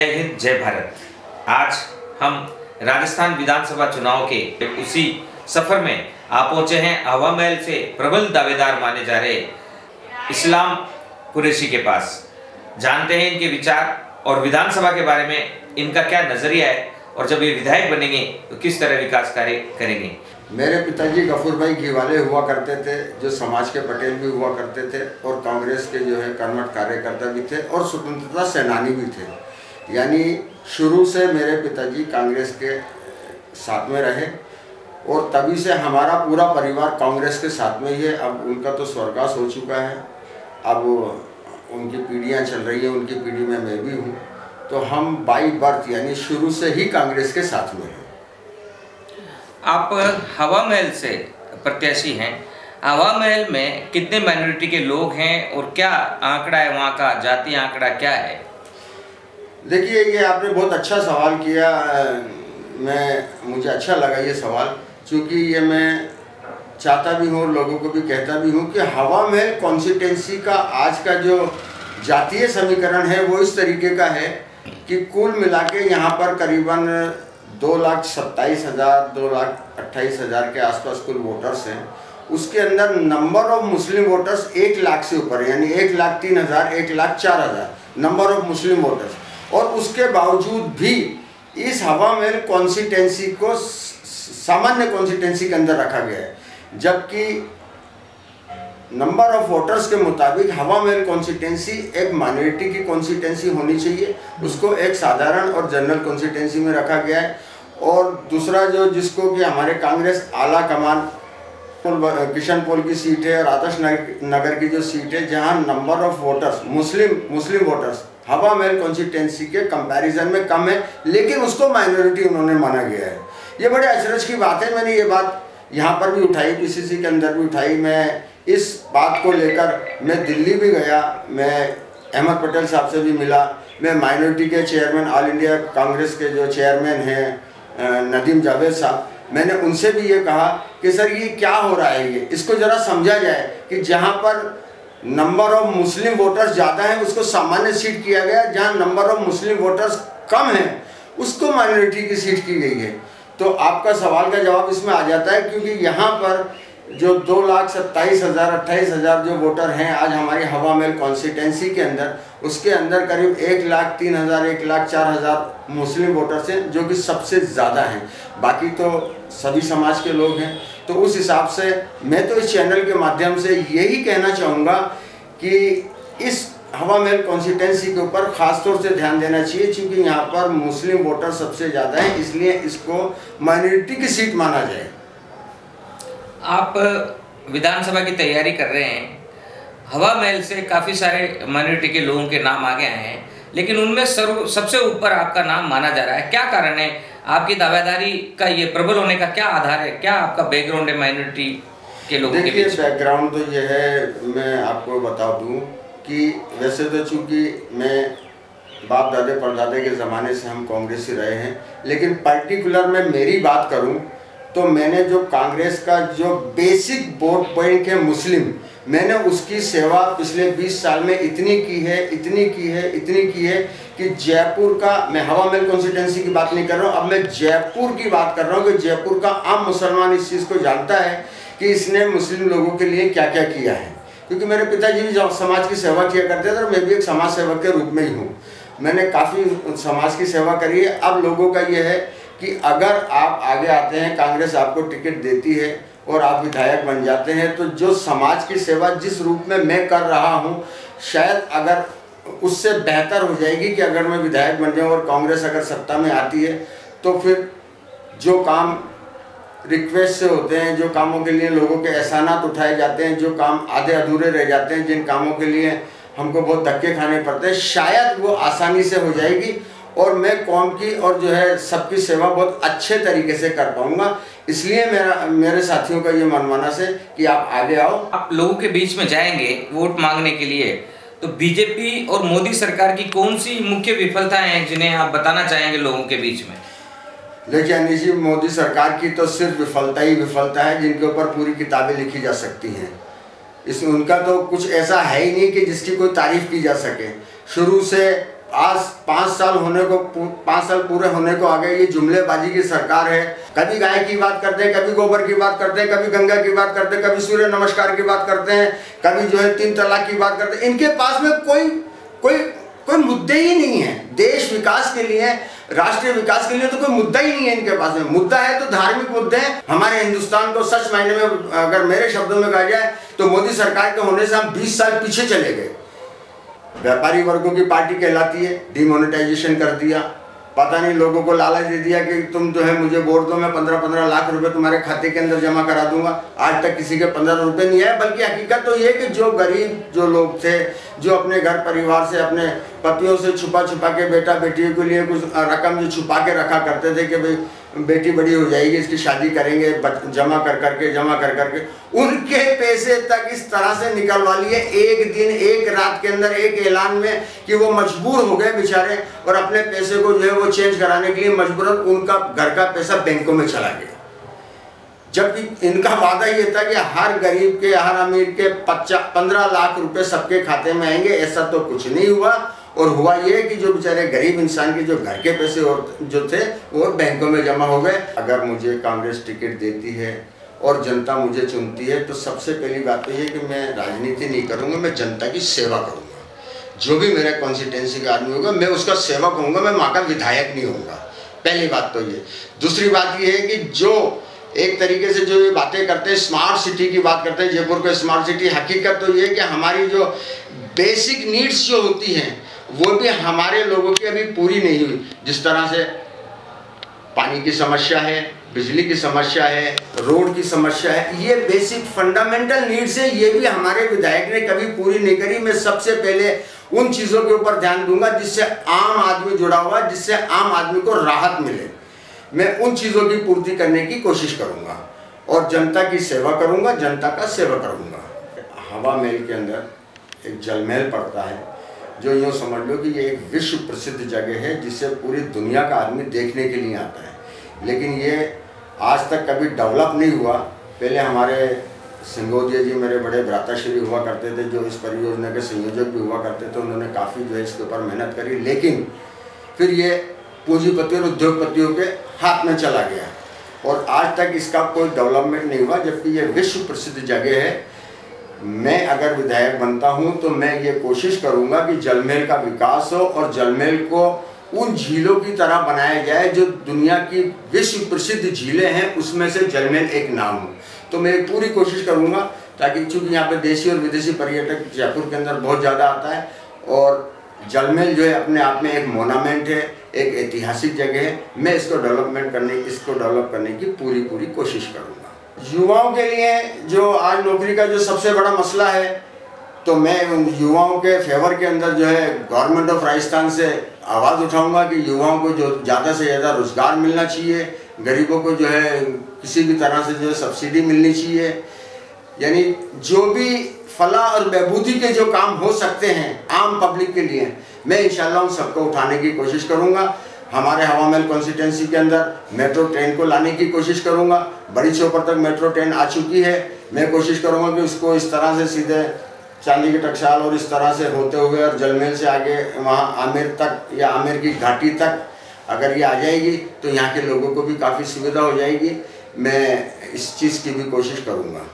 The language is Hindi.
जय हिंद, जय भारत। आज हम राजस्थान विधानसभा चुनाव के उसी सफर में आप पहुंचे हैं हवा महल से प्रबल दावेदार माने जा रहे इस्लाम कुरैशी के पास। जानते हैं इनके विचार और विधानसभा के बारे में इनका क्या नजरिया है और जब ये विधायक बनेंगे तो किस तरह विकास कार्य करेंगे। मेरे पिताजी गफूर भाई घीवाले हुआ करते थे, जो समाज के पटेल भी हुआ करते थे और कांग्रेस के जो है कर्मठ कार्यकर्ता भी थे और स्वतंत्रता सेनानी भी थे। यानी शुरू से मेरे पिताजी कांग्रेस के साथ में रहे और तभी से हमारा पूरा परिवार कांग्रेस के साथ में ही है। अब उनका तो स्वर्गवास हो चुका है, अब उनकी पीढ़ियाँ चल रही है, उनकी पीढ़ी में मैं भी हूँ, तो हम बाई बर्थ यानी शुरू से ही कांग्रेस के साथ में हैं। आप हवा महल से प्रत्याशी हैं। हवा महल में कितने माइनॉरिटी के लोग हैं और क्या आंकड़ा है वहाँ का, जातीय आंकड़ा क्या है? देखिए, ये आपने बहुत अच्छा सवाल किया। मुझे अच्छा लगा ये सवाल, क्योंकि ये मैं चाहता भी हूँ और लोगों को भी कहता भी हूँ कि हवा महल कॉन्स्टिट्यूंसी का आज का जो जातीय समीकरण है वो इस तरीके का है कि कुल मिला के यहाँ पर करीबन 2,27,000 2,28,000 के आसपास कुल वोटर्स हैं। उसके अंदर number of Muslim voters 1 lakh से ऊपर, यानी 1,03,000 1,04,000 नंबर ऑफ मुस्लिम वोटर्स। और उसके बावजूद भी इस हवा महल कॉन्स्टिट्यूंसी को सामान्य कॉन्स्टिट्यूंसी के अंदर रखा गया है, जबकि नंबर ऑफ वोटर्स के मुताबिक हवा महल कॉन्स्टिट्यूंसी एक माइनॉरिटी की कॉन्स्टिट्यूंसी होनी चाहिए, उसको एक साधारण और जनरल कॉन्स्टिट्यूंसी में रखा गया है। और दूसरा जो जिसको कि हमारे कांग्रेस आला कमान किशनपोल की सीट है और आदर्श नगर की जो सीट है, जहां number of voters Muslim voters हवा महल कॉन्स्टिट्यूंसी के कंपैरिजन में कम है, लेकिन उसको माइनॉरिटी उन्होंने माना गया है। ये बड़े अचरज की बात है। मैंने ये बात यहाँ पर भी उठाई, पीसीसी के अंदर भी उठाई। मैं इस बात को लेकर मैं दिल्ली भी गया, मैं अहमद पटेल साहब से भी मिला, मैं माइनॉरिटी के चेयरमैन ऑल इंडिया कांग्रेस के जो चेयरमैन हैं नदीम जावेद साहब, मैंने उनसे भी ये कहा कि सर ये क्या हो रहा है, ये इसको ज़रा समझा जाए कि जहाँ पर नंबर ऑफ मुस्लिम वोटर्स ज़्यादा हैं उसको सामान्य सीट किया गया, जहाँ नंबर ऑफ मुस्लिम वोटर्स कम हैं उसको माइनॉरिटी की सीट की गई है। तो आपका सवाल का जवाब इसमें आ जाता है, क्योंकि यहाँ पर जो 2,27,000 28,000 जो वोटर हैं आज हमारी हवा महल कॉन्स्टिट्यूंसी के अंदर, उसके अंदर करीब 1,03,000 1,04,000 मुस्लिम वोटर्स हैं, जो कि सबसे ज़्यादा हैं। बाकी तो सभी समाज के लोग हैं। तो उस हिसाब से मैं तो इस चैनल के माध्यम से यही कहना चाहूँगा कि इस हवा महल कॉन्स्टिट्यूंसी के ऊपर ख़ास तौर से ध्यान देना चाहिए, क्योंकि यहाँ पर मुस्लिम वोटर सबसे ज़्यादा हैं, इसलिए इसको माइनॉरिटी की सीट माना जाए। आप विधानसभा की तैयारी कर रहे हैं, हवा महल से काफ़ी सारे माइनॉरिटी के लोगों के नाम आगे आए हैं, लेकिन उनमें सबसे ऊपर आपका नाम माना जा रहा है। क्या कारण है? आपकी दावेदारी का ये प्रबल होने का क्या आधार है? क्या आपका बैकग्राउंड है माइनॉरिटी के लोगों के बीच? बैकग्राउंड तो ये है, मैं आपको बता दूँ कि वैसे तो चूँकि मैं बाप दादे परदादे के ज़माने से हम कांग्रेस ही रहे हैं, लेकिन पर्टिकुलर मैं मेरी बात करूं तो मैंने जो कांग्रेस का जो बेसिक वोट बैंक है मुस्लिम, मैंने उसकी सेवा पिछले 20 साल में इतनी की है कि जयपुर का, मैं हवा महल कॉन्स्टिट्यूंसी की बात नहीं कर रहा हूँ, अब मैं जयपुर की बात कर रहा हूँ कि जयपुर का आम मुसलमान इस चीज़ को जानता है कि इसने मुस्लिम लोगों के लिए क्या क्या किया है। क्योंकि मेरे पिताजी भी समाज की सेवा किया करते थे और मैं भी एक समाज सेवक के रूप में ही हूँ। मैंने काफ़ी समाज की सेवा करी है। अब लोगों का ये है कि अगर आप आगे आते हैं, कांग्रेस आपको टिकट देती है और आप विधायक बन जाते हैं, तो जो समाज की सेवा जिस रूप में मैं कर रहा हूँ, शायद अगर उससे बेहतर हो जाएगी कि अगर मैं विधायक बन जाऊँ और कांग्रेस अगर सत्ता में आती है, तो फिर जो काम रिक्वेस्ट से होते हैं, जो कामों के लिए लोगों के एहसानात उठाए जाते हैं, जो काम आधे अधूरे रह जाते हैं, जिन कामों के लिए हमको बहुत धक्के खाने पड़ते हैं, शायद वो आसानी से हो जाएगी और मैं कौम की और जो है सबकी सेवा बहुत अच्छे तरीके से कर पाऊंगा। इसलिए मेरे साथियों का ये मनमाना है कि आप आगे आओ। आप लोगों के बीच में जाएंगे वोट मांगने के लिए, तो बीजेपी और मोदी सरकार की कौन सी मुख्य विफलताएं हैं जिन्हें आप बताना चाहेंगे लोगों के बीच में? देखिए अनिश जी, मोदी सरकार की तो सिर्फ विफलता ही विफलता है, जिनके ऊपर पूरी किताबें लिखी जा सकती हैं। इसमें उनका तो कुछ ऐसा है ही नहीं कि जिसकी कोई तारीफ की जा सके। शुरू से आज 5 साल पूरे होने को आ गए। ये जुमलेबाजी की सरकार है। कभी गाय की बात करते हैं, कभी गोबर की बात करते हैं, कभी गंगा की बात करते हैं, कभी सूर्य नमस्कार की बात करते हैं, कभी जो है 3 तलाक की बात करते हैं। इनके पास में कोई मुद्दे ही नहीं है। देश विकास के लिए, राष्ट्रीय विकास के लिए तो कोई मुद्दा ही नहीं है इनके पास में। मुद्दा है तो धार्मिक मुद्दे हैं। हमारे हिंदुस्तान को सच मायने में अगर मेरे शब्दों में कहा जाए तो मोदी सरकार के होने से हम 20 साल पीछे चले गए। व्यापारी वर्गों की पार्टी कहलाती है, डिमोनेटाइजेशन कर दिया। पता नहीं लोगों को लालच दे दिया कि तुम जो है मुझे वोट दो, मैं 15-15 लाख रुपए तुम्हारे खाते के अंदर जमा करा दूंगा। आज तक किसी के 15 रुपए नहीं आए। बल्कि हकीकत तो ये कि जो गरीब जो लोग थे, जो अपने घर परिवार से, अपने पतियों से छुपा के बेटा बेटियों के लिए कुछ रकम जो छुपा के रखा करते थे कि भाई बेटी बड़ी हो जाएगी, इसकी शादी करेंगे, जमा कर करके उनके पैसे तक इस तरह से निकलवा लिए एक दिन, एक रात के अंदर, एक ऐलान में, कि वो मजबूर हो गए बेचारे और अपने पैसे को जो है वो चेंज कराने के लिए मजबूरन उनका घर का पैसा बैंकों में चला गया। जबकि इनका वादा ये था कि हर गरीब के, हर अमीर के 15 लाख रुपए सबके खाते में आएंगे। ऐसा तो कुछ नहीं हुआ। और हुआ ये कि जो बेचारे गरीब इंसान के जो घर के पैसे जो थे वो बैंकों में जमा हो गए। अगर मुझे कांग्रेस टिकट देती है और जनता मुझे चुनती है तो सबसे पहली बात तो ये कि मैं राजनीति नहीं करूँगा, मैं जनता की सेवा करूँगा। जो भी मेरा कॉन्स्टिट्यूंसी का आदमी होगा मैं उसका सेवक होऊंगा, मैं वहाँ का विधायक नहीं होऊंगा। पहली बात तो ये। दूसरी बात ये है कि जो एक तरीके से जो ये बातें करते हैं, स्मार्ट सिटी की बात करते हैं, जयपुर को स्मार्ट सिटी, हकीकत तो ये कि हमारी जो बेसिक नीड्स जो होती हैं वो भी हमारे लोगों की अभी पूरी नहीं हुई। जिस तरह से पानी की समस्या है, बिजली की समस्या है, रोड की समस्या है, ये बेसिक फंडामेंटल नीड्स है, ये भी हमारे विधायक ने कभी पूरी नहीं करी। मैं सबसे पहले उन चीज़ों के ऊपर ध्यान दूंगा जिससे आम आदमी जुड़ा हुआ है, जिससे आम आदमी को राहत मिले। मैं उन चीज़ों की पूर्ति करने की कोशिश करूंगा और जनता की सेवा करूंगा, जनता का सेवा करूंगा। हवा महल के अंदर एक जल महल पड़ता है जो यूँ समझ लो कि ये एक विश्व प्रसिद्ध जगह है जिसे पूरी दुनिया का आदमी देखने के लिए आता है। लेकिन ये आज तक कभी डेवलप नहीं हुआ। पहले हमारे सिंगोदिया जी मेरे बड़े भ्राताश्री हुआ करते थे जो इस परियोजना के संयोजक भी हुआ करते थे। उन्होंने काफ़ी जो है इसके ऊपर मेहनत करी, लेकिन फिर ये पूंजीपति और उद्योगपतियों के हाथ में चला गया और आज तक इसका कोई डेवलपमेंट नहीं हुआ। जबकि ये विश्व प्रसिद्ध जगह है। मैं अगर विधायक बनता हूं तो मैं ये कोशिश करूंगा कि जल महल का विकास हो और जल महल को उन झीलों की तरह बनाया जाए जो दुनिया की विश्व प्रसिद्ध झीलें हैं, उसमें से जल महल एक नाम हो। तो मैं पूरी कोशिश करूंगा ताकि, चूँकि यहाँ पे देशी और विदेशी पर्यटक जयपुर के अंदर बहुत ज़्यादा आता है और जल महल जो है अपने आप में एक मोनामेंट है, एक ऐतिहासिक जगह है। मैं इसको डेवलप करने की पूरी कोशिश करूँगा। युवाओं के लिए जो आज नौकरी का जो सबसे बड़ा मसला है, तो मैं उन युवाओं के फेवर के अंदर जो है गवर्नमेंट ऑफ राजस्थान से आवाज़ उठाऊंगा कि युवाओं को जो ज़्यादा से ज़्यादा रोजगार मिलना चाहिए, गरीबों को जो है किसी भी तरह से जो है सब्सिडी मिलनी चाहिए। यानी जो भी फलाह और बहबूदी के जो काम हो सकते हैं आम पब्लिक के लिए, मैं इंशाल्लाह उन सबको उठाने की कोशिश करूँगा। हमारे हवा महल कॉन्स्टिट्यूंसी के अंदर मेट्रो ट्रेन को लाने की कोशिश करूंगा। बड़ी चौपर तक मेट्रो ट्रेन आ चुकी है। मैं कोशिश करूंगा कि उसको इस तरह से सीधे चांदी के टकसाल और इस तरह से होते हुए और जल महल से आगे वहाँ आमेर तक या आमेर की घाटी तक अगर ये आ जाएगी तो यहाँ के लोगों को भी काफ़ी सुविधा हो जाएगी। मैं इस चीज़ की भी कोशिश करूँगा।